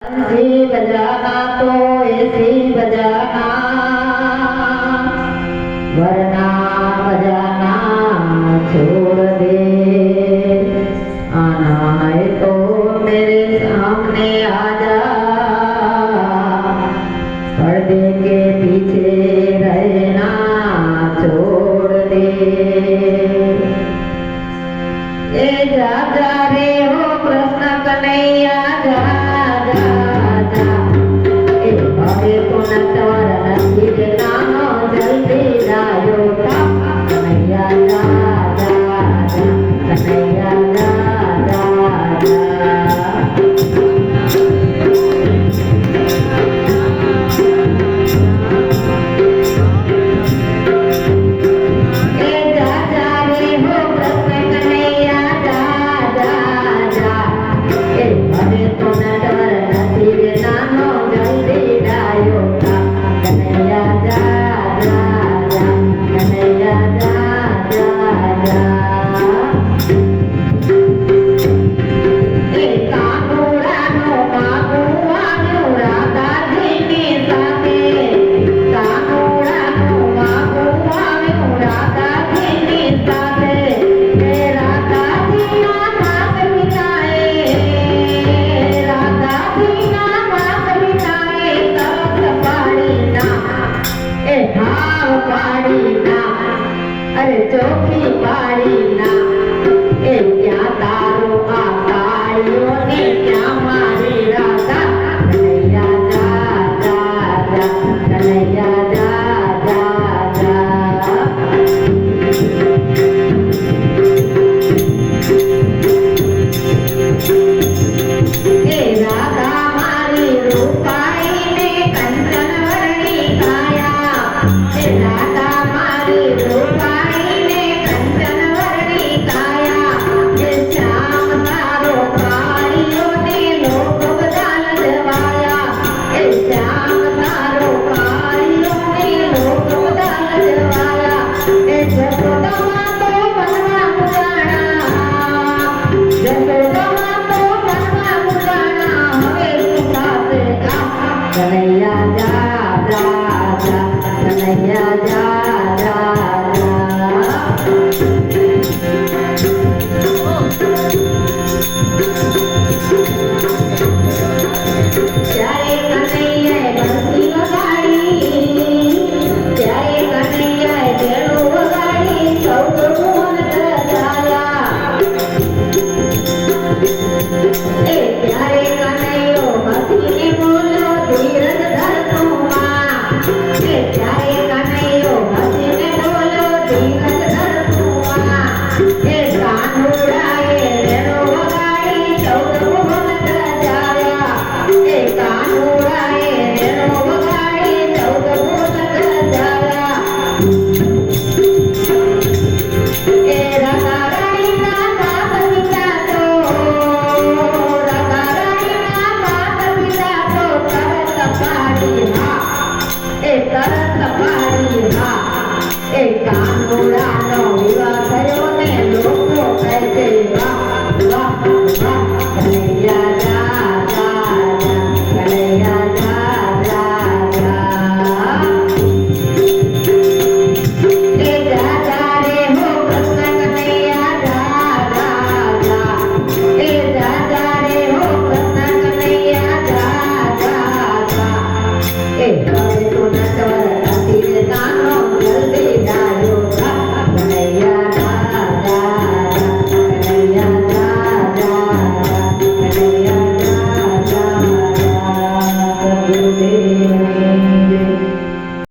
बंसी बजाना तो ऐसे बजाना, वरना बजाना छोड़ दे। आना है तो मेरे सामने आ जा, पर्दे के पीछे रहना छोड़ दे। ए जा जा रे हो कृष्ण कन्हैया जा जा जा, ए भवे को नटवर नंदी रे नानो जल्दी जायो ता। कन्हैया जा जा जा, कन्हैया जा जा जा। अरे चौकी पाड़ी ना, ए क्या तारो आ साड़ियों ने क्या मारी राधा। कन्हैया जा जा जा, कन्हैया जा जा जा। ए राधा मारी रूपाई ने कंचन वर्णी काया, ए राधा मारी रूपाई कन्हैया